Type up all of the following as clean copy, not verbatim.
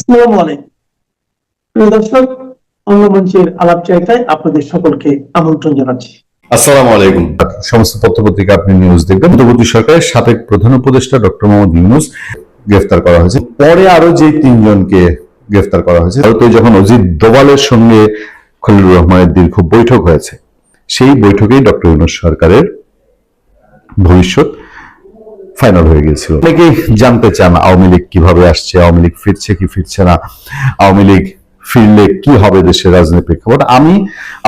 আসসালামু আলাইকুম প্রিয় দর্শক, অঙ্গমঞ্চের আলাপ চাইতায় আপনাদের সকলকে আমন্ত্রণ জানাচ্ছি। আসসালামু আলাইকুম। সমস্ত পত্রপত্রিকা আপনি নিউজ দেখবেন। অন্তর্বর্তী সরকারের সাবেক প্রধান উপদেষ্টা ডক্টর মোহাম্মদ ইউনূস গ্রেফতার করা হয়েছে। পরে আরো যে তিনজনকে গ্রেফতার করা হয়েছে, ভারতে যখন অজিত দোভালের সঙ্গে খলিলুর রহমানের দীর্ঘ বৈঠক হয়েছে, সেই বৈঠকেই ডক্টর ইউনূস সরকারের ভবিষ্যৎ ফাইনাল হয়ে গিয়েছিল। অনেকেই জানতে চান আওয়ামী লীগ কিভাবে আসছে, আওয়ামী লীগ ফিরছে কি ফিরছে না, আওয়ামী লীগ ফিরলে কি হবে দেশের রাজনৈতিক প্রেক্ষাপট। আমি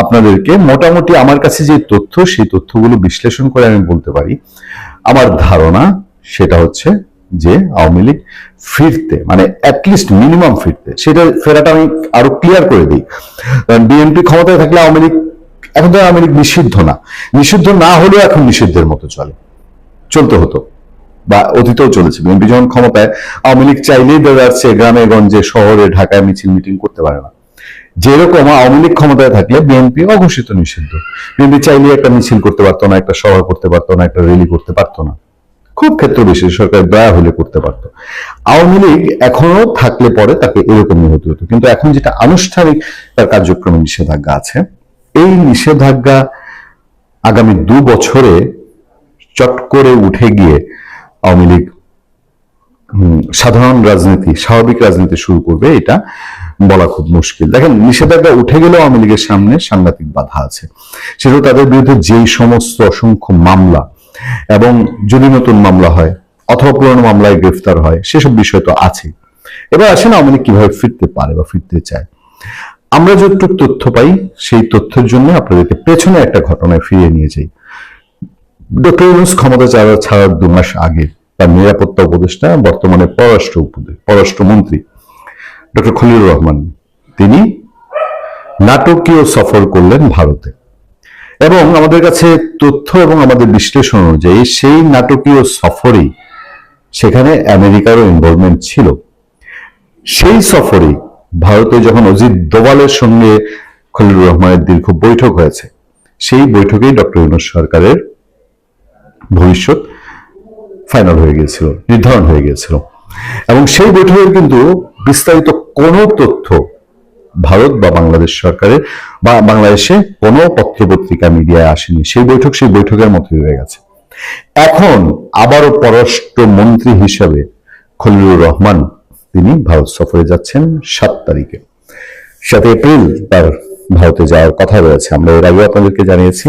আপনাদেরকে মোটামুটি আমার কাছে যে তথ্য, সেই তথ্যগুলো বিশ্লেষণ করে আমি বলতে পারি, আমার ধারণা সেটা হচ্ছে যে আওয়ামী লীগ ফিরতে, মানে অ্যাটলিস্ট মিনিমাম ফিরতে, সেটা ফেরাটা আমি আরো ক্লিয়ার করে দিই। বিএনপি ক্ষমতায় থাকলে আওয়ামী লীগ, এখন তো আওয়ামী লীগ নিষিদ্ধ না, নিষিদ্ধ না হলেও এখন নিষিদ্ধের মতো চলতে হতো বা অতীতেও চলেছে। বিএনপি যখন ক্ষমতায়, আওয়ামী লীগ চাইলেই দেখা যাচ্ছে গ্রামে গঞ্জে শহরে ঢাকায় মিছিল মিটিং করতে পারে না। যেরকম আওয়ামী লীগ ক্ষমতায় থাকলে বিএনপি অঘোষিত নিষিদ্ধ, বিএনপি চাইলে একটা মিছিল করতে পারতো না, একটা সভা করতে পারতো না, একটা র্যালি করতে পারতো না, খুব ক্ষেত্র বিশেষ সরকার দয়া হলে করতে পারতো। আওয়ামী লীগ এখনো থাকলে পরে তাকে এরকমই হতে হতো। কিন্তু এখন যেটা আনুষ্ঠানিক তার কার্যক্রমে নিষেধাজ্ঞা আছে, এই নিষেধাজ্ঞা আগামী 2 বছরে চট করে উঠে গিয়ে আওয়ামী লীগ সাধারণ রাজনীতি, স্বাভাবিক রাজনীতি শুরু করবে, এটা বলা খুব মুশকিল। দেখেন, নিষেধাজ্ঞা উঠে গেলেও আওয়ামী লীগের সামনে সাংঘাতিক বাধা আছে। সেটা তাদের বিরুদ্ধে যেই সমস্ত অসংখ্য মামলা, এবং যদি নতুন মামলা হয় অথবা পুরনো মামলায় গ্রেফতার হয়, সেসব বিষয় তো আছে। এবার আসেন আওয়ামী লীগ কিভাবে ফিরতে পারে বা ফিরতে চায়। আমরা যতটুকু তথ্য পাই, সেই তথ্যের জন্য আপনাদেরকে পেছনে একটা ঘটনায় ফিরিয়ে নিয়ে যাই। ডক্টর ইউনূস ক্ষমতা ছাড়ার 2 মাস আগে তার নিরাপত্তা উপদেষ্টা, বর্তমানে পররাষ্ট্রমন্ত্রী ডক্টর খলিলুর রহমান, তিনি নাটকীয় সফর করলেন ভারতে। এবং আমাদের কাছে তথ্য এবং আমাদের বিশ্লেষণ অনুযায়ী সেই নাটকীয় সফরেই সেখানে আমেরিকারও ইনভলভমেন্ট ছিল। সেই সফরেই ভারতে যখন অজিত দোভালের সঙ্গে খলিলুর রহমানের দীর্ঘ বৈঠক হয়েছে, সেই বৈঠকেই ডক্টর ইউনূস সরকারের ভবিষ্যৎ ফাইনাল হয়ে গিয়েছিল, নির্ধারণ হয়ে গিয়েছিল। এবং সেই বৈঠকের কিন্তু বিস্তারিত কোনো তথ্য ভারত বা বাংলাদেশ সরকারের বা বাংলাদেশে কোনো পত্রপত্রিকা মিডিয়ায় আসেনি। সেই বৈঠকের মতোই রয়ে গেছে। এখন আবারও পররাষ্ট্রমন্ত্রী হিসাবে খলিলুর রহমান তিনি ভারত সফরে যাচ্ছেন 7 তারিখে। 7 এপ্রিল তার ভারতে যাওয়ার কথা রয়েছে, আমরা এর আগে আপনাদেরকে জানিয়েছি।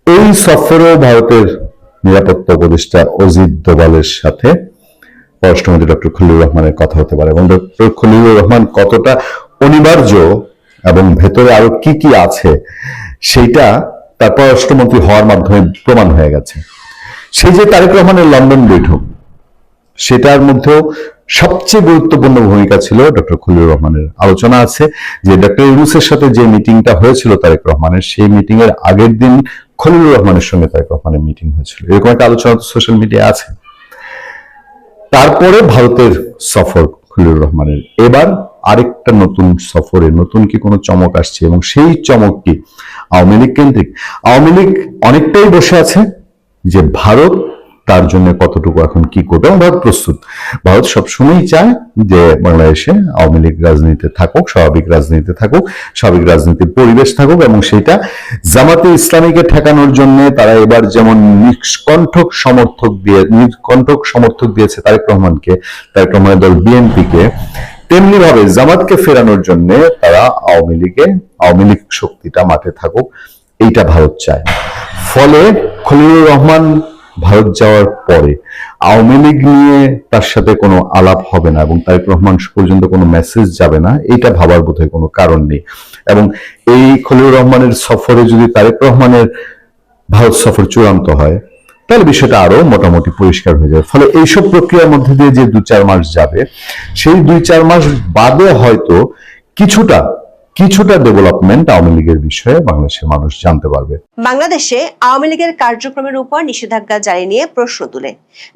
এই সফরেও ভারতের নিরাপত্তা উপদেষ্টা অজিত দোভালের সাথে পররাষ্ট্রমন্ত্রী ডক্টর খলিলুর রহমানের কথা হতে পারে। এবং ডক্টর খলিলুর রহমান কতটা অনিবার্য এবং ভেতরে আরো কি কি আছে, সেইটা তার পররাষ্ট্রমন্ত্রী হওয়ার মাধ্যমে প্রমাণ হয়ে গেছে। সেই যে তারেক রহমানের লন্ডন বৈঠক, সেটার মধ্যেও সবচেয়ে গুরুত্বপূর্ণ ভূমিকা ছিল ডক্টর খলিলুর রহমানের। আলোচনা আছে যে ডক্টর ইউনূসের সাথে যে মিটিংটা হয়েছিল তারেক রহমানের, সেই মিটিং এর আগের দিন খলিলুর রহমানের সঙ্গে তারেক রহমানের মিটিং হয়েছিল, এরকম একটা আলোচনা সোশ্যাল মিডিয়ায় আছে। তারপরে ভারতের সফর খলিলুর রহমানের। এবার আরেকটা নতুন সফরে নতুন কি কোনো চমক আসছে, এবং সেই চমক কি আওয়ামী লীগ কেন্দ্রিক। আওয়ামী লীগ অনেকটাই বসে আছে যে ভারত তার জন্য কতটুকু এখন কি করবে, এবং ভারত প্রস্তুত। ভারত সবসময়ই চায় যে বাংলাদেশে আওয়ামী লীগ রাজনীতিতে থাকুক, স্বাভাবিক রাজনীতিতে থাকুক, স্বাভাবিক রাজনীতির পরিবেশ থাকুক, এবং সেটা জামাতে ইসলামীকে ঠেকানোর জন্য তারা এবার যেমন নিষ্কণ্ঠক সমর্থক দিয়েছে তারেক রহমানের দল বিএনপিকে, তেমনি ভাবে জামাতকে ফেরানোর জন্য তারা আওয়ামী লীগ শক্তিটা মাঠে থাকুক, এইটা ভারত চায়। ফলে খলিলুর রহমান ভারত যাওয়ার পরে আওয়ামী লীগ নিয়ে তার সাথে কোনো আলাপ হবে না, এবং তারেক রহমান পর্যন্ত কোনো মেসেজ যাবে না, এইটা ভাবার বোধহয় কোনো কারণ নেই। এবং এই খলিলুর রহমানের সফরে যদি তারেক রহমানের ভারত সফর চূড়ান্ত হয়, তাহলে বিষয়টা আরো মোটামুটি পরিষ্কার হয়ে যাবে। ফলে এইসব প্রক্রিয়ার মধ্যে দিয়ে যে 2-4 মাস যাবে, সেই 2-4 মাস বাদে হয়তো কিছুটা ডেভেলপমেন্ট আওয়ামী লীগের বিষয়ে বাংলাদেশের মানুষ জানতে পারবে। বাংলাদেশে আওয়ামী লীগের কার্যক্রমের উপর নিষেধাজ্ঞা জারি নিয়ে প্রশ্ন তুলে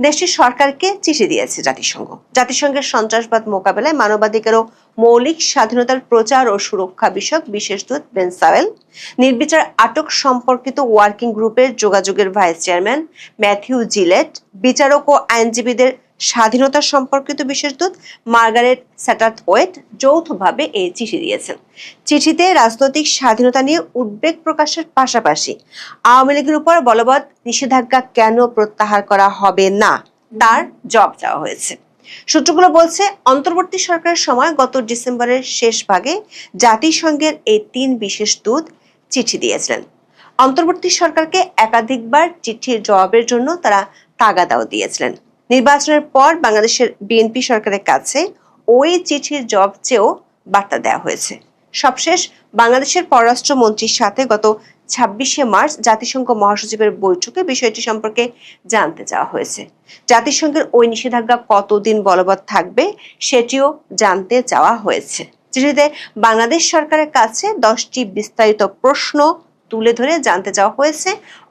দেশটির সরকারকে চিঠি দিয়েছে জাতিসংঘের সন্ত্রাসবাদ মোকাবেলায় মানবাধিকার ও মৌলিক স্বাধীনতার প্রচার ও সুরক্ষা বিষয়ক বিশেষ দূত বেন সাওয়েল, নির্বিচার আটক সম্পর্কিত ওয়ার্কিং গ্রুপের যোগাযোগের ভাইস চেয়ারম্যান ম্যাথিউ জিলেট, বিচারক ও আইনজীবীদের স্বাধীনতা সম্পর্কিত বিশেষ দূত মার্গারেট স্যাটারথওয়েট যৌথভাবে এই চিঠি দিয়েছেন। চিঠিতে রাজনৈতিক স্বাধীনতা নিয়ে উদ্বেগ প্রকাশের পাশাপাশি আওয়ামী লীগের উপর বলবৎ নিষেধাজ্ঞা কেন প্রত্যাহার করা হবে না তার জবাব চাওয়া হয়েছে। সূত্রগুলো বলছে, অন্তর্বর্তী সরকারের সময় গত ডিসেম্বরের শেষ ভাগে জাতিসংঘের এই 3 বিশেষ দূত চিঠি দিয়েছিলেন। অন্তর্বর্তী সরকারকে একাধিকবার চিঠির জবাবের জন্য তারা তাগাদাও দিয়েছিলেন। নির্বাচনের পর বাংলাদেশের বিএনপি সরকারের কাছে ওই চিঠির জবাব চেয়েও বার্তা দেওয়া হয়েছে। সবশেষ বাংলাদেশের পররাষ্ট্রমন্ত্রীর সাথে গত 26শে মার্চ জাতিসংঘ মহাসচিবের বৈঠকে বিষয়টি সম্পর্কে জানতে চাওয়া হয়েছে। জাতিসংঘের ওই নিষেধাজ্ঞা কতদিন বলবৎ থাকবে সেটিও জানতে চাওয়া হয়েছে। চিঠিতে বাংলাদেশ সরকারের কাছে 10টি বিস্তারিত প্রশ্ন তুলে ধরে জানতে চাওয়া হয়েছে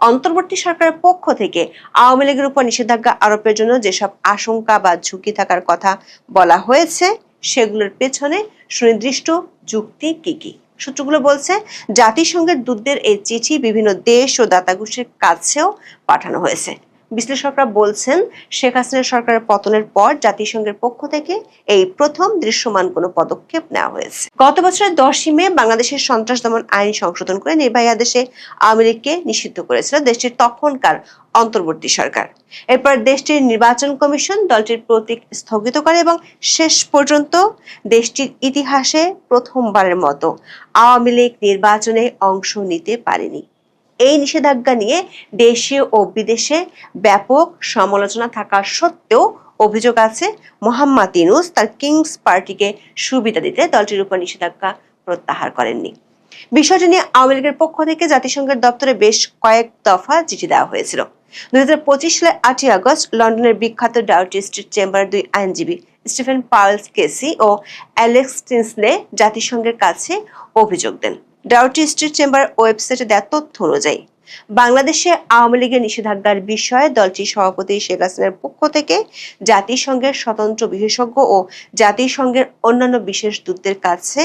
অন্তর্বর্তী সরকারের পক্ষ থেকে আওয়ামী লীগের উপর নিষেধাজ্ঞা আরোপের জন্য যেসব আশঙ্কা বা ঝুঁকি থাকার কথা বলা হয়েছে সেগুলোর পেছনে সুনির্দিষ্ট যুক্তি কি কি। সূত্রগুলো বলছে, জাতিসংঘের দূতদের এই চিঠি বিভিন্ন দেশ ও দাতাগোষ্ঠীর কাছেও পাঠানো হয়েছে। বিশ্লেষকরা বলছেন, শেখ হাসিনা সরকারের পতনের পর জাতিসংঘের পক্ষ থেকে এই প্রথম দৃশ্যমান কোনো পদক্ষেপ নেওয়া হয়েছে। গত বছরের 10ই মে বাংলাদেশের সন্ত্রাস দমন আইন সংশোধন করে নির্বাহী আদেশে আওয়ামী লীগকে নিষিদ্ধ করেছিল দেশটির তখনকার অন্তর্বর্তী সরকার। এরপর দেশটির নির্বাচন কমিশন দলটির প্রতীক স্থগিত করে এবং শেষ পর্যন্ত দেশটির ইতিহাসে প্রথমবারের মতো আওয়ামী লীগ নির্বাচনে অংশ নিতে পারেনি। এই নিষেধাজ্ঞা নিয়ে দেশীয় ও বিদেশে ব্যাপক সমালোচনা থাকা সত্ত্বেও অভিযোগ আছে মোহাম্মদ ইউনূস তার কিংস পার্টিকে সুবিধা দিতে দলটির উপর নিষেধাজ্ঞা প্রত্যাহার করেননি। বিষয়টি নিয়ে আওয়ামী লীগের পক্ষ থেকে জাতিসংঘের দপ্তরে বেশ কয়েক দফা চিঠি দেওয়া হয়েছিল। 2025 সালের 8ই আগস্ট লন্ডনের বিখ্যাত ডাউটি স্ট্রিট চেম্বারের 2 আইনজীবী স্টিফেন পাওয়েল কেসি ও অ্যালেক্স টিনসলে জাতিসংঘের কাছে অভিযোগ দেন। ডাউটি স্ট্রিট চেম্বার ওয়েবসাইটে দেওয়া তথ্য অনুযায়ী বাংলাদেশে আওয়ামী লীগের নিষেধাজ্ঞার বিষয়ে দলটির সভাপতি শেখ হাসিনার পক্ষ থেকে জাতিসংঘের স্বতন্ত্র বিশেষজ্ঞ ও জাতিসংঘের অন্যান্য বিশেষ দূতদের কাছে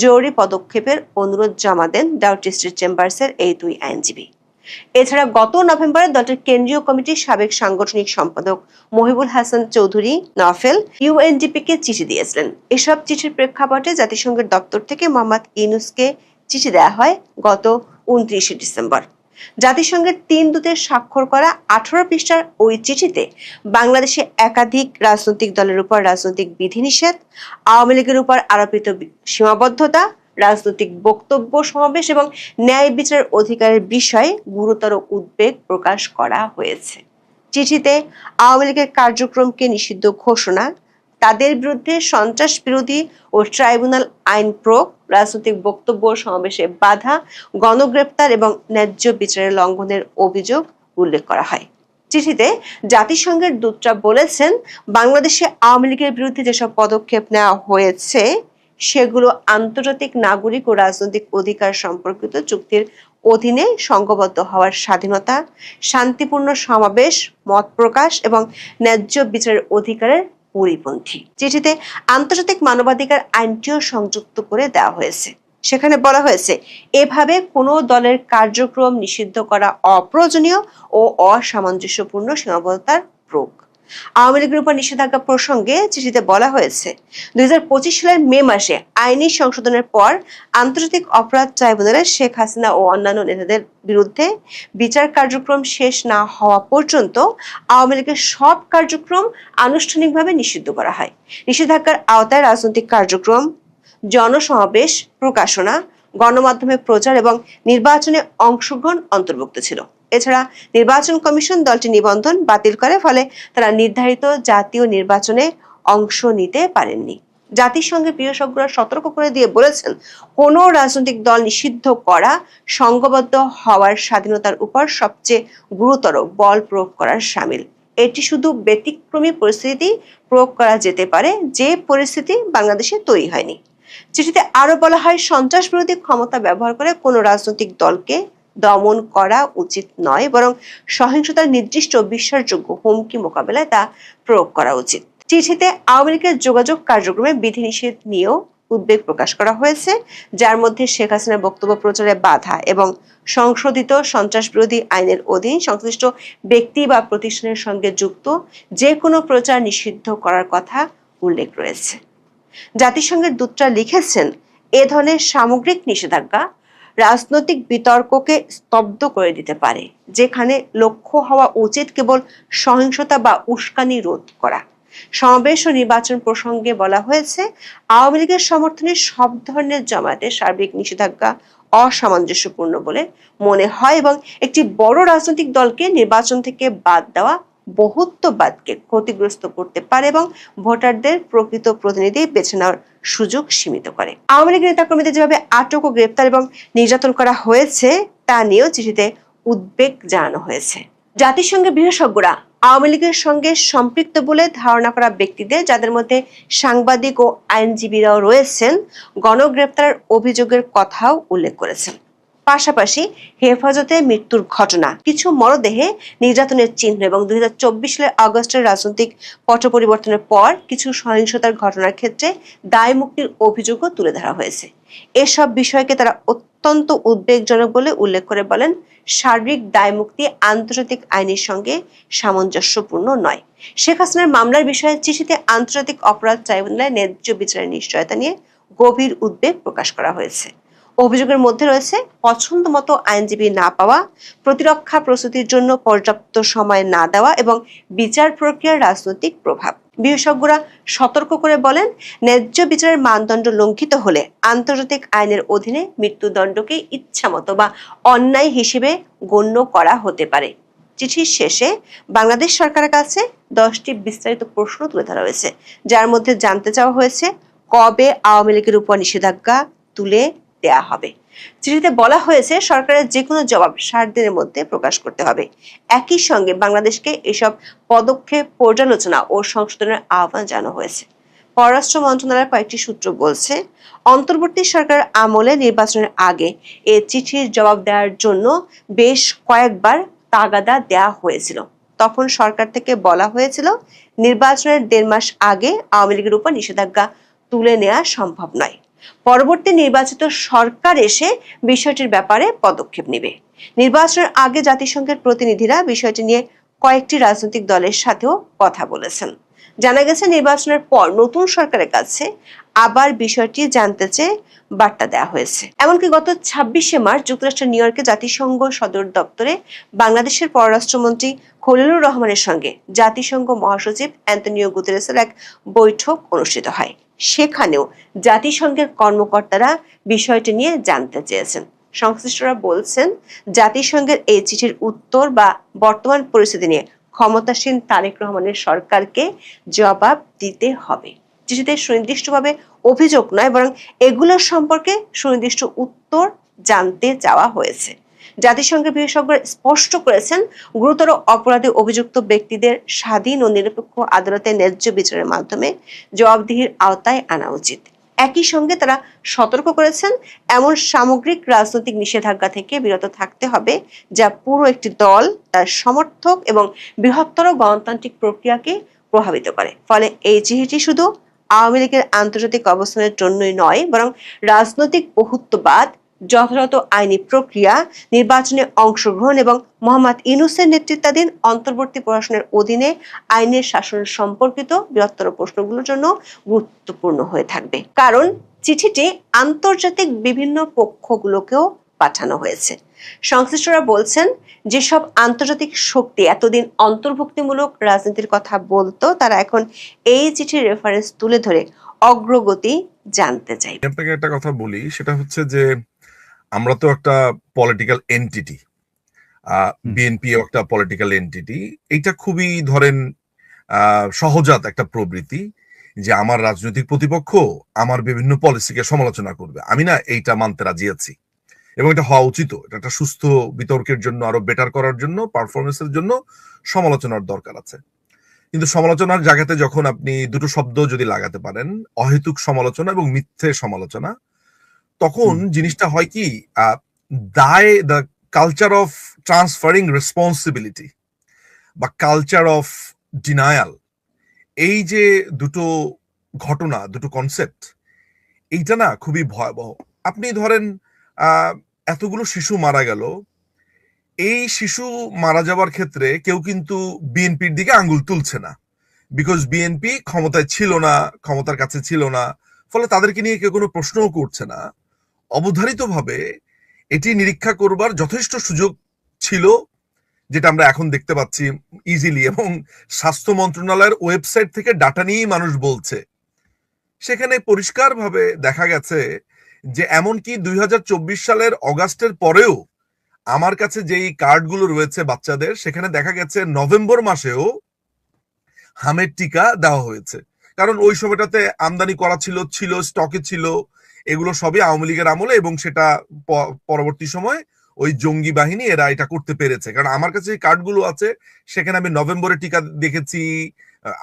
জরুরি পদক্ষেপের অনুরোধ জমা দেন ডাউটি স্ট্রিট চেম্বার্সের এই 2 আইনজীবী। এছাড়া গত নভেম্বরে দলটির কেন্দ্রীয় কমিটির সাবেক সাংগঠনিক সম্পাদক মহিবুল হাসান চৌধুরী নফেল ইউএনডিপি-কে চিঠি দিয়েছিলেন। এসব চিঠির প্রেক্ষাপটে জাতিসংঘের দপ্তর থেকে মোহাম্মদ ইউনূসকে চিঠি দেওয়া হয় গত 29শে ডিসেম্বর। জাতিসংঘের 3 দূতের স্বাক্ষর করা 18 পৃষ্ঠার ওই চিঠিতে বাংলাদেশে একাধিক রাজনৈতিক দলের উপর রাজনৈতিক বিধিনিষেধ, আওয়ামী লীগের উপর আরোপিত সীমাবদ্ধতা, রাজনৈতিক বক্তব্য সমাবেশ এবং ন্যায় বিচারের অধিকারের বিষয়ে গুরুতর উদ্বেগ প্রকাশ করা হয়েছে। চিঠিতে আওয়ামী লীগের কার্যক্রমকে নিষিদ্ধ ঘোষণা, তাদের বিরুদ্ধে সন্ত্রাস বিরোধী ও ট্রাইব্যুনাল আইন প্রয়োগ, রাজনৈতিক বক্তব্য সমাবেশে বাধা, গণগ্রেপ্তার এবং ন্যায্য বিচারের লঙ্ঘনের অভিযোগ উল্লেখ করা হয়। চিঠিতে জাতিসংঘের দূতরা বলেছেন, বাংলাদেশে আওয়ামী লীগের বিরুদ্ধে যেসব পদক্ষেপ নেওয়া হয়েছে সেগুলো আন্তর্জাতিক নাগরিক ও রাজনৈতিক অধিকার সম্পর্কিত চুক্তির অধীনে সংঘবদ্ধ হওয়ার স্বাধীনতা, শান্তিপূর্ণ সমাবেশ, মত প্রকাশ এবং ন্যায্য বিচারের অধিকারের পরিপন্থী। চিঠিতে আন্তর্জাতিক মানবাধিকার আইনটিও সংযুক্ত করে দেওয়া হয়েছে। সেখানে বলা হয়েছে, এভাবে কোনো দলের কার্যক্রম নিষিদ্ধ করা অপ্রয়োজনীয় ও অসামঞ্জস্যপূর্ণ সীমাবদ্ধতার প্রয়োগ। আওয়ামী লীগের উপর নিষেধাজ্ঞা প্রসঙ্গে চিঠিতে বলা হয়েছে, 2025 সালের মে মাসে আইনি সংশোধনের পর আন্তর্জাতিক অপরাধ ট্রাইব্যুনালে শেখ হাসিনা ও অন্যান্য নেতাদের বিরুদ্ধে বিচার কার্যক্রম শেষ না হওয়া পর্যন্ত আওয়ামী লীগের সব কার্যক্রম আনুষ্ঠানিকভাবে নিষিদ্ধ করা হয়। নিষেধাজ্ঞার আওতায় রাজনৈতিক কার্যক্রম, জনসমাবেশ, প্রকাশনা, গণমাধ্যমে প্রচার এবং নির্বাচনে অংশগ্রহণ অন্তর্ভুক্ত ছিল। এছাড়া নির্বাচন কমিশন দলটি নিবন্ধন বাতিল করে, ফলে তারা নির্ধারিত জাতীয় নির্বাচনে অংশ নিতে পারেননি। জাতিসংঘের বিশেষজ্ঞরা সতর্ক করে দিয়ে বলেছেন, কোনো রাজনৈতিক দল নিষিদ্ধ করা সংঘবদ্ধ হওয়ার স্বাধীনতার উপর সবচেয়ে গুরুতর বল প্রয়োগ করার শামিল। এটি শুধু ব্যতিক্রমী পরিস্থিতি প্রয়োগ করা যেতে পারে, যে পরিস্থিতি বাংলাদেশে তৈরি হয়নি। চিঠিতে আরো বলা হয়, সন্ত্রাস বিরোধী ক্ষমতা ব্যবহার করে কোনো রাজনৈতিক দলকে দমন করা উচিত নয়, বরং সহিংসতার নির্দিষ্ট বিশ্বাসযোগ্য হুমকি মোকাবেলায় তা প্রয়োগ করা উচিত। চিঠিতে আওয়ামী লীগের যোগাযোগ কার্যক্রমে বিধিনিষেধ নিয়েও উদ্বেগ প্রকাশ করা হয়েছে, যার মধ্যে শেখ হাসিনার বক্তব্য প্রচারে বাধা এবং সংশোধিত সন্ত্রাস বিরোধী আইনের অধীন সংশ্লিষ্ট ব্যক্তি বা প্রতিষ্ঠানের সঙ্গে যুক্ত যে কোনো প্রচার নিষিদ্ধ করার কথা উল্লেখ রয়েছে। জাতিসংঘের দূতরা লিখেছেন, এ ধরনের সামগ্রিক নিষেধাজ্ঞা রাজনৈতিক বিতর্ককে স্তব্ধ করে দিতে পারে, যেখানে লক্ষ্য হওয়া উচিত কেবল সহিংসতা বা উস্কানি রোধ করা। সমাবেশ ও নির্বাচন প্রসঙ্গে বলা হয়েছে, আওয়ামী লীগের সমর্থনে সব ধরনের জমায়েতের সার্বিক নিষেধাজ্ঞা অসামঞ্জস্যপূর্ণ বলে মনে হয় এবং একটি বড় রাজনৈতিক দলকে নির্বাচন থেকে বাদ দেওয়া বহুত্ববাদকে ক্ষতিগ্রস্ত করতে পারে এবং ভোটারদের প্রকৃত প্রতিনিধি বেছে নেওয়ার সুযোগ সীমিত করে। আওয়ামী লীগের নেতাকর্মীদের যেভাবে আটক ও গ্রেপ্তার এবং নির্যাতন করা হয়েছে তা নিয়েও চিঠিতে উদ্বেগ জানানো হয়েছে। জাতিসংঘের বিশেষজ্ঞরা আওয়ামী লীগের সঙ্গে সম্পৃক্ত বলে ধারণা করা ব্যক্তিদের, যাদের মধ্যে সাংবাদিক ও আইনজীবীরাও রয়েছেন, গণগ্রেপ্তারের অভিযোগের কথাও উল্লেখ করেছেন। পাশাপাশি হেফাজতে মৃত্যুর ঘটনা, কিছু মরদেহে নির্যাতনের চিহ্ন এবং 2024 সালের আগস্টের রাজনৈতিক পট পরিবর্তনের পর কিছু সহিংসতার ঘটনার ক্ষেত্রে দায় মুক্তির অভিযোগও তুলে ধরা হয়েছে। এসব বিষয়কে তারা অত্যন্ত উদ্বেগজনক বলে উল্লেখ করে বলেন, সার্বিক দায় মুক্তি আন্তর্জাতিক আইনের সঙ্গে সামঞ্জস্যপূর্ণ নয়। শেখ হাসিনার মামলার বিষয়ে চিঠিতে আন্তর্জাতিক অপরাধ ট্রাইব্যুনালে ন্যায্য বিচারের নিশ্চয়তা নিয়ে গভীর উদ্বেগ প্রকাশ করা হয়েছে। অভিযোগের মধ্যে রয়েছে পছন্দ মতো আইনজীবী না পাওয়া, প্রতিরক্ষা প্রস্তুতির জন্য পর্যাপ্ত সময় না দেওয়া এবং বিচার প্রক্রিয়ার রাজনৈতিক প্রভাব। বিশেষজ্ঞরা সতর্ক করে বলেন, ন্যায্য বিচারের মানদণ্ড লঙ্ঘিত হলে আন্তর্জাতিক আইনের অধীনে মৃত্যুদণ্ডকে ইচ্ছামতো বা অন্যায় হিসেবে গণ্য করা হতে পারে। চিঠির শেষে বাংলাদেশ সরকারের কাছে 10টি বিস্তারিত প্রশ্ন তুলে ধরা হয়েছে, যার মধ্যে জানতে চাওয়া হয়েছে কবে আওয়ামী লীগের উপর নিষেধাজ্ঞা তুলে দেয়া হবে। চিঠিতে বলা হয়েছে, সরকারের যে কোনো জবাব 60 দিনের মধ্যে প্রকাশ করতে হবে। একই সঙ্গে বাংলাদেশকে এসব পদক্ষেপ পর্যালোচনা ও সংশোধনের আহ্বান জানানো হয়েছে। পররাষ্ট্র মন্ত্রণালয়ের কয়েকটি সূত্র বলছে, অন্তর্বর্তী সরকার আমলে নির্বাচনের আগে এ চিঠির জবাব দেওয়ার জন্য বেশ কয়েকবার তাগাদা দেওয়া হয়েছিল। তখন সরকার থেকে বলা হয়েছিল, নির্বাচনের 1.5 মাস আগে আওয়ামী লীগের উপর নিষেধাজ্ঞা তুলে নেওয়া সম্ভব নয়। পরবর্তী নির্বাচিত সরকার এসে বিষয়টির ব্যাপারে পদক্ষেপ নেবে। নির্বাচনের আগে জাতিসংঘের প্রতিনিধিরা বিষয়টি নিয়ে কয়েকটি রাজনৈতিক দলের সাথেও কথা বলেছেন। জানা গেছে, নির্বাচনের পর নতুন সরকারের কাছে আবার বিষয়টি জানতে চেয়ে বার্তা দেওয়া হয়েছে। এমনকি গত 26শে মার্চ যুক্তরাষ্ট্রের নিউ ইয়র্কে জাতিসংঘ সদর দপ্তরে বাংলাদেশের পররাষ্ট্রমন্ত্রী খলিলুর রহমানের সঙ্গে জাতিসংঘ মহাসচিব অ্যান্তনিও গুতেরেসের এক বৈঠক অনুষ্ঠিত হয়। সেখানেও জাতিসংঘের কর্মকর্তারা বিষয়টি নিয়ে জানতে চেয়েছেন। সংশ্লিষ্টরা বলছেন, জাতিসংঘের এই চিঠির উত্তর বা বর্তমান পরিস্থিতি নিয়ে ক্ষমতাসীন তারেক রহমানের সরকারকে জবাব দিতে হবে। চিঠিতে সুনির্দিষ্টভাবে অভিযোগ নয়, বরং এগুলোর সম্পর্কে সুনির্দিষ্ট উত্তর জানতে চাওয়া হয়েছে। জাতিসংঘের বিশেষজ্ঞরা স্পষ্ট করেছেন, গুরুতর অপরাধে অভিযুক্ত ব্যক্তিদের স্বাধীন ও নিরপেক্ষ আদালতে ন্যায্য বিচারের মাধ্যমে জবাবদিহির আওতায় আনা উচিত। একই সঙ্গে তারা সতর্ক করেছেন, এমন সামগ্রিক রাজনৈতিক নিষেধাজ্ঞা থেকে বিরত থাকতে হবে যা পুরো একটি দল, তার সমর্থক এবং বৃহত্তর গণতান্ত্রিক প্রক্রিয়াকে প্রভাবিত করে। ফলে এই চিঠিটি শুধু আওয়ামী লীগের আন্তর্জাতিক অবস্থানের জন্যই নয়, বরং রাজনৈতিক বহুত্ববাদ, যথাযথ আইনি প্রক্রিয়া, নির্বাচনে অংশগ্রহণ এবং মোহাম্মদ ইউনূসের নেতৃত্বাধীন অন্তর্বর্তী প্রশাসনের অধীনে আইনের শাসন সম্পর্কিত বৃহত্তর প্রশ্নগুলোর জন্য গুরুত্বপূর্ণ হয়ে থাকবে। কারণ চিঠিটি আন্তর্জাতিক বিভিন্ন পক্ষগুলোকেও পাঠানো হয়েছে। সংশ্লিষ্টরা বলছেন, যেসব আন্তর্জাতিক শক্তি এতদিন অন্তর্ভুক্তিমূলক রাজনীতির কথা বলতো, তারা এখন এই চিঠির রেফারেন্স তুলে ধরে অগ্রগতি জানতে চাই। আপনাকে একটা কথা বলি, সেটা হচ্ছে যে আমরা তো একটা পলিটিক্যাল এন্টিটি, বিএনপি একটা পলিটিক্যাল এন্টিটি। এইটা খুবই ধরেন সহজাত একটা প্রবৃত্তি যে আমার রাজনৈতিক প্রতিপক্ষ আমার বিভিন্ন পলিসিকে সমালোচনা করবে। আমি না এইটা মানতে রাজি আছি এবং এটা হওয়া উচিত। এটা একটা সুস্থ বিতর্কের জন্য, আরো বেটার করার জন্য, পারফরমেন্সের জন্য সমালোচনার দরকার আছে। কিন্তু সমালোচনার জায়গাতে যখন আপনি দুটো শব্দ যদি লাগাতে পারেন, অহেতুক সমালোচনা এবং মিথ্যে সমালোচনা, তখন জিনিসটা হয় কি, দায়, the culture of transferring responsibility বা কালচার অফ ডিনায়াল, এই যে দুটো ঘটনা, দুটো কনসেপ্ট, এইটা না খুবই ভয়াবহ। আপনি ধরেন এতগুলো শিশু মারা গেল, এই শিশু মারা যাওয়ার ক্ষেত্রে কেউ কিন্তু বিএনপির দিকে আঙ্গুল তুলছে না, বিকজ বিএনপি ক্ষমতায় ছিল না, ক্ষমতার কাছে ছিল না, ফলে তাদেরকে নিয়ে কেউ কোনো প্রশ্নও করছে না। অবধারিতভাবে এটি নিরীক্ষা করবার যথেষ্ট সুযোগ ছিল, যেটা আমরা এখন দেখতে পাচ্ছি ইজিলি, এবং স্বাস্থ্য মন্ত্রণালয়ের ওয়েবসাইট থেকে ডাটা নিয়েই মানুষ বলছে। সেখানে পরিষ্কারভাবে দেখা গেছে যে এমনকি 2024 সালের অগাস্টের পরেও আমার কাছে যেই কার্ডগুলো রয়েছে বাচ্চাদের, সেখানে দেখা গেছে নভেম্বর মাসেও হামের টিকা দেওয়া হয়েছে। কারণ ওই সময়টাতে আমদানি করা ছিল স্টকে ছিল, এগুলো সবই আওয়ামী লীগের আমলে, এবং সেটা পরবর্তী সময় ওই জঙ্গি বাহিনী এরা এটা করতে পেরেছে। কারণ আমার কাছে যে কার্ডগুলো আছে সেখানে আমি নভেম্বরে টিকা দেখেছি,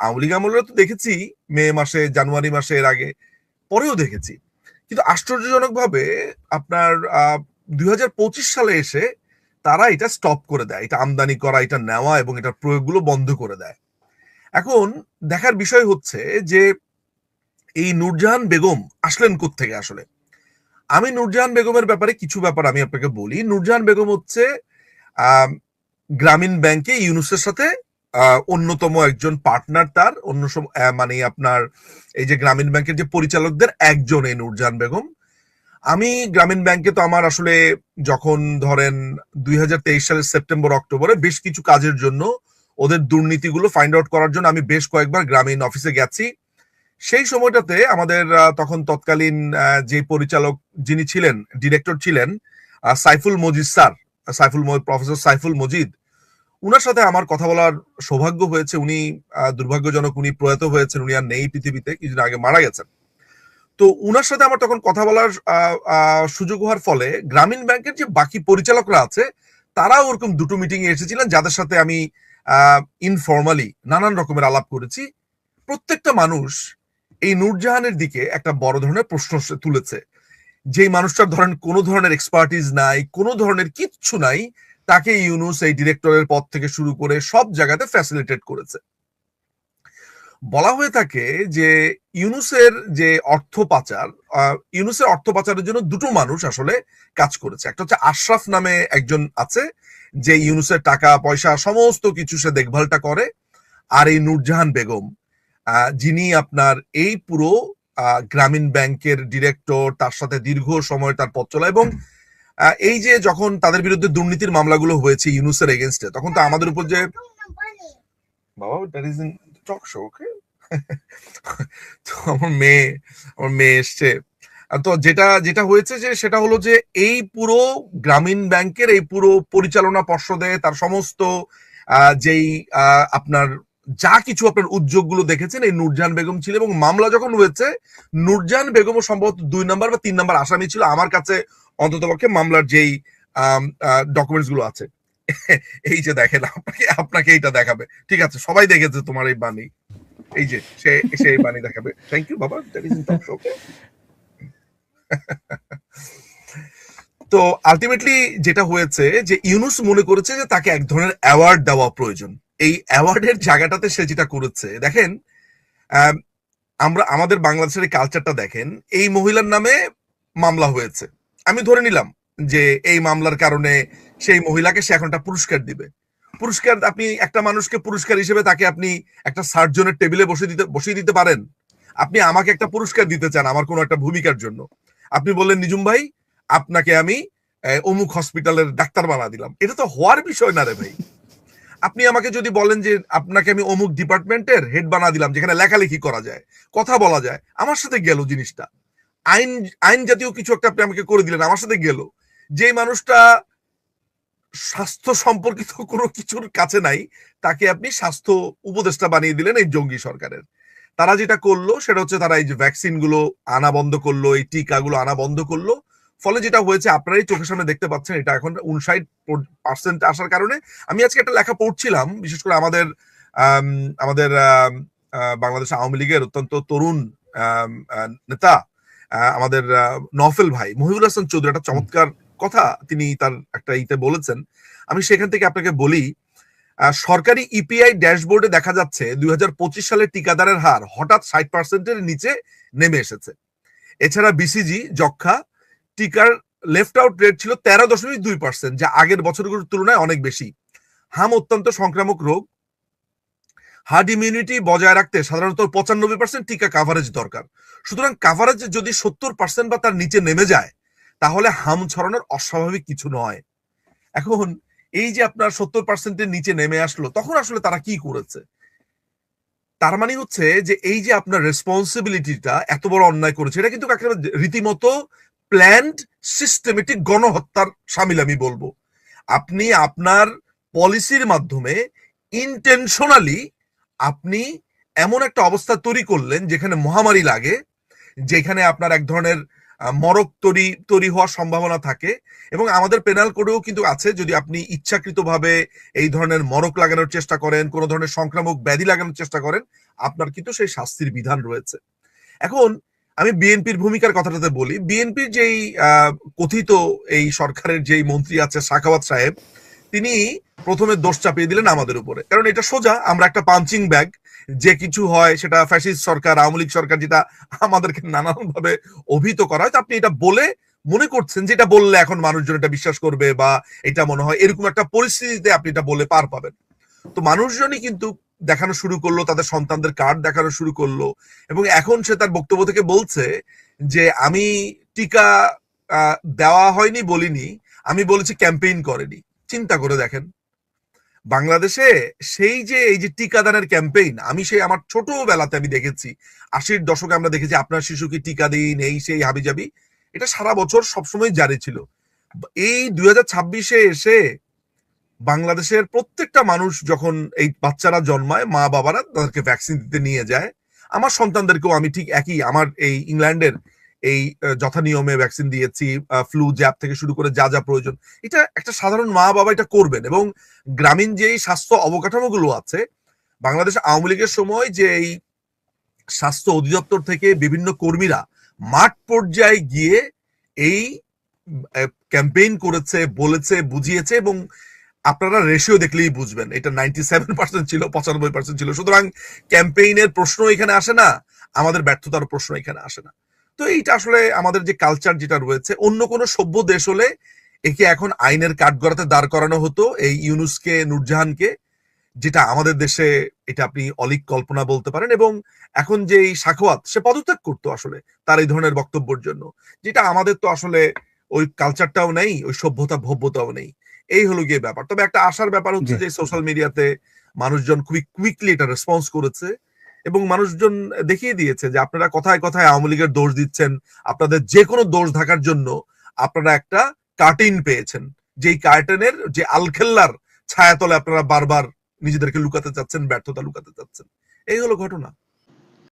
আওয়ামী লীগ আমলে তো দেখেছি মে মাসে, জানুয়ারি মাসে, এর আগে পরেও দেখেছি। কিন্তু আশ্চর্যজনক ভাবে আপনার 2025 সালে এসে তারা এটা স্টপ করে দেয়, এটা আমদানি করা, এটা নেওয়া এবং এটার প্রয়োগগুলো বন্ধ করে দেয়। এখন দেখার বিষয় হচ্ছে যে এই নূরজাহান বেগম আসলেন কোত্থেকে আসলে। আমি নূরজাহান বেগমের ব্যাপারে কিছু ব্যাপার আমি আপনাকে বলি। নূরজাহান বেগম হচ্ছে গ্রামীণ ব্যাংকে ইউনুসের সাথে অন্যতম একজন পার্টনার, তার মানে আপনার এই যে গ্রামীণ ব্যাংকের যে পরিচালকদের একজন এই নূরজাহান বেগম। আমি গ্রামীণ ব্যাংকে তো আমার আসলে যখন ধরেন 2023 সালের সেপ্টেম্বর অক্টোবরে বেশ কিছু কাজের জন্য ওদের দুর্নীতিগুলো ফাইন্ড আউট করার জন্য আমি বেশ কয়েকবার গ্রামীণ অফিসে গেছি। সেই সময়টাতে আমাদের তখন তৎকালীন যে পরিচালক যিনি ছিলেন, ডিরেক্টর ছিলেন সাইফুল মজিদ স্যার, প্রফেসর সাইফুল মজিদ, উনার সাথে আমার কথা বলার সৌভাগ্য হয়েছে। উনি দুর্ভাগ্যজনক উনি প্রয়াত হয়েছেন, উনি আর নেই পৃথিবীতে, কিছুদিন আগে মারা গেছেন। তো উনার সাথে আমার তখন কথা বলার সুযোগ হওয়ার ফলে গ্রামীণ ব্যাংকের যে বাকি পরিচালকরা আছে তারাও ওরকম দুটো মিটিং এ এসেছিলেন, যাদের সাথে আমি ইনফর্মালি নানান রকমের আলাপ করেছি। প্রত্যেকটা মানুষ এই নূরজাহানের দিকে একটা বড় ধরনের প্রশ্ন তুলেছে। যেই মানুষটার ধরেন কোনো ধরনের এক্সপার্টিস নাই, কোনো ধরনের কিচ্ছু নাই, তাকে ইউনুস এই ডিরেক্টরের পদ থেকে শুরু করে সব জায়গাতে ফ্যাসিলিটেট করেছে। বলা হয়ে থাকে যে ইউনুসের যে অর্থ পাচার, ইউনুসের অর্থ পাচারের জন্য দুটো মানুষ আসলে কাজ করেছে। একটা হচ্ছে আশরাফ নামে একজন আছে, যে ইউনুসের টাকা পয়সা সমস্ত কিছু সে দেখভালটা করে, আর এই নূরজাহান বেগম যিনি আপনার এই পুরো গ্রামীণ ব্যাংকের ডিরেক্টর, তার সাথে দীর্ঘ সময় তার পথ চলা। এবং এই যে যখন তাদের বিরুদ্ধে দুর্নীতির মামলাগুলো হয়েছে ইউনুসের এগেনস্টে, তখন তো আমাদের উপর যে বাবা that is in talk show, okay. তো আমার মেয়ে এসছে। তো যেটা হয়েছে যে সেটা হলো যে এই পুরো গ্রামীণ ব্যাংকের এই পুরো পরিচালনা পর্ষদে তার সমস্ত যেই আপনার যা কিছু আপনার উদ্যোগগুলো দেখেছেন এই নূরজাহান বেগম ছিল। এবং মামলা যখন হয়েছে নূরজাহান বেগমও সম্ভবত 2 নাম্বার বা 3 নাম্বার আসামি ছিল, আমার কাছে অন্ততপক্ষে মামলার যেই ডকুমেন্টস গুলো আছে। এই যে দেখেন, আপনাকে এইটা দেখাবে, ঠিক আছে, সবাই দেখেছে তোমার এই বাণী, এই যে সে বাণী দেখাবে। থ্যাংক ইউ বাবা, that is in talk show. তো আলটিমেটলি যেটা হয়েছে যে ইউনুস মনে করেছে যে তাকে এক ধরনের অ্যাওয়ার্ড দেওয়া প্রয়োজন। এই অ্যাওয়ার্ডের জায়গাটাতে সে যেটা করেছে, দেখেন আমরা আমাদের বাংলাদেশের কালচারটা দেখেন, এই মহিলার নামে মামলা হয়েছে, আমি ধরে নিলাম যে এই মামলার কারণে সেই মহিলাকে সে এখন একটা পুরস্কার দিবে। পুরস্কার, আপনি একটা মানুষকে পুরস্কার হিসেবে তাকে আপনি একটা সার্জনের টেবিলে বসিয়ে দিতে পারেন। আপনি আমাকে একটা পুরস্কার দিতে চান আমার কোনো একটা ভূমিকার জন্য, আপনি বললেন নিঝুম ভাই আপনাকে আমি অমুক হসপিটালের ডাক্তার বানা দিলাম, এটা তো হওয়ার বিষয় না রে ভাই। আপনি আমাকে যদি বলেন যে আপনাকে আমি অমুক ডিপার্টমেন্টের হেড বানা দিলাম, যেখানে লেখালেখি করা যায়, কথা বলা যায়, আমার সাথে গেল জিনিসটা, আইন জাতীয় কিছু একটা আপনি আমাকে করে দিলেন, আমার সাথে গেল। যে মানুষটা স্বাস্থ্য সম্পর্কিত কোনো কিছুর কাছে নাই, তাকে আপনি স্বাস্থ্য উপদেষ্টা বানিয়ে দিলেন এই জঙ্গি সরকারের। তারা যেটা করলো সেটা হচ্ছে তারা এই যে ভ্যাকসিন গুলো আনা বন্ধ করলো, এই টিকাগুলো আনা বন্ধ করলো। ফলে যেটা হয়েছে আপনারাই চোখের সামনে দেখতে পাচ্ছেন, এটা এখন 59% আসার কারণে। আমি আজকে একটা লেখা পড়ছিলাম, বিশেষ করে আমাদের বাংলাদেশ আওয়ামী লীগের অত্যন্ত তরুণ নেতা আমাদের নওফেল ভাই মহিবুল হাসান চৌধুরী একটা চমৎকার কথা তিনি তার একটা ইতে বলেছেন। আমি সেখান থেকে আপনাকে বলি, সরকারি ইপিআই ড্যাশবোর্ডে দেখা যাচ্ছে 2025 সালের টিকাদারের হার হঠাৎ 60%-এর নিচে নেমে এসেছে। এছাড়া বিসিজি যক্ষা টিকার লেফট আউট রেট ছিল 13.2%, যা আগের বছরগুলোর তুলনায় অনেক বেশি। হাম অত্যন্ত সংক্রামক রোগ, হার্ড ইমিউনিটি বজায় রাখতে সাধারণত 95% টিকা কাভারেজ দরকার। সুতরাং কাভারেজ যদি 70% বা তার নিচে নেমে যায় তাহলে হাম ছড়ানোর অস্বাভাবিক কিছু নয়। এখন এই যে আপনার 70%-এর নিচে নেমে আসলো, তখন আসলে তারা কি করেছে? তার মানে হচ্ছে যে এই যে আপনার রেসপন্সিবিলিটিটা এত বড় অন্যায় করেছে, এটা কিন্তু একেবারে রীতিমতো প্ল্যান্ড সিস্টেমেটিক গণহত্যার শামিল আমি বলবো। আপনি আপনার পলিসির মাধ্যমে ইনটেনশনালি আপনি এমন একটা অবস্থা তৈরি করলেন যেখানে মহামারী লাগে, যেখানে আপনার এক ধরনের মরক তৈরি হওয়ার সম্ভাবনা থাকে। এবং আমাদের পেনাল কোডেও কিন্তু আছে, যদি আপনি ইচ্ছাকৃতভাবে এই ধরনের মরক লাগানোর চেষ্টা করেন, কোনো ধরনের সংক্রামক ব্যাধি লাগানোর চেষ্টা করেন, আপনার কিন্তু সেই শাস্তির বিধান রয়েছে। এখন আমি বিএনপির ভূমিকার কথাটাতে বলি। বিএনপির যেই কথিত এই সরকারের যেই মন্ত্রী আছে সাখাওয়াত সাহেব, তিনি প্রথমে দোষ চাপিয়ে দিলেন আমাদের উপরে, কারণ এটা সোজা, আমরা একটা পাঞ্চিং ব্যাগ, যে কিছু হয় সেটা ফ্যাসিস্ট সরকার, আওয়ামী লীগ সরকার, যেটা আমাদেরকে নানান ভাবে অভিহিত করা হয়। আপনি এটা বলে মনে করছেন যে এটা বললে এখন মানুষজন এটা বিশ্বাস করবে, বা এটা মনে হয় এরকম একটা পরিস্থিতিতে আপনি এটা বলে পার পাবেন। তো মানুষজনই কিন্তু দেখানো শুরু করলো, তাদের সন্তানদের কার্ড দেখানো শুরু করলো, এবং এখন সে তার বক্তব্য থেকে বলছে যে আমি টিকা দেওয়া হয়নি বলিনি, আমি বলেছি ক্যাম্পেইন করেনি। চিন্তা করে দেখেন, বাংলাদেশে সেই যে এই যে টিকাদানের ক্যাম্পেইন, আমি সেই আমার ছোটবেলাতে আমি দেখেছি, 80-র দশকে আমরা দেখেছি আপনার শিশুকে টিকা দিন, এই সেই হাবিজাবি, এটা সারা বছর সবসময় জারি ছিল। এই 2026-এ এসে বাংলাদেশের প্রত্যেকটা মানুষ যখন এই বাচ্চারা জন্মায়, মা বাবারা তাদেরকে ভ্যাকসিন দিতে নিয়ে যায়। আমার সন্তানদেরকেও আমি ঠিক একই, আমার এই ইংল্যান্ডের এই যথা নিয়মে ভ্যাকসিন দিয়েছি, ফ্লু জ্যাব থেকে শুরু করে যা যা প্রয়োজন, এটা একটা সাধারণ মা বাবা এটা করবেন। এবং গ্রামীণ যেই স্বাস্থ্য অবকাঠামোগুলো আছে, বাংলাদেশ আওয়ামী লীগের সময় যে এই স্বাস্থ্য অধিদপ্তর থেকে বিভিন্ন কর্মীরা মাঠ পর্যায়ে গিয়ে এই ক্যাম্পেইন করেছে, বলেছে, বুঝিয়েছে, এবং আপনারা রেশিও দেখলেই বুঝবেন এটা 97% ছিল, 95% ছিল। সুতরাং ক্যাম্পেইনের প্রশ্ন এখানে আসে না, আমাদের ব্যর্থতার প্রশ্ন এখানে আসে না। তো এইটা আসলে আমাদের যে কালচার যেটা রয়েছে, অন্য কোনো সভ্য দেশ হলে একে এখন আইনের কাঠগড়াতে দাঁড় করানো হতো, এই ইউনুসকে, নূরজাহানকে, যেটা আমাদের দেশে এটা আপনি অলিক কল্পনা বলতে পারেন। এবং এখন যে এই সাখাওয়াত, সে পদত্যাগ করতো আসলে তার এই ধরনের বক্তব্যের জন্য, যেটা আমাদের তো আসলে ওই কালচারটাও নেই, ওই সভ্যতা ভব্যতাও নেই। এই হলো গিয়ে ব্যাপার। তবে একটা আশার ব্যাপার হচ্ছে যে সোশ্যাল মিডিয়াতে মানুষজন খুবই কুইকলি এটা রেসপন্স করেছে, এবং মানুষজন দেখিয়ে দিয়েছে যে আপনারা কথায় কথায় আওয়ামী লীগের দোষ দিচ্ছেন, আপনাদের যে কোনো দোষ ঢাকার জন্য আপনারা একটা কার্টেন পেয়েছেন, যেই কার্টেনের যে আলখেল্লার ছায়াতলে আপনারা বারবার নিজেদেরকে লুকাতে চাচ্ছেন, ব্যর্থতা লুকাতে চাচ্ছেন। এই হলো ঘটনা।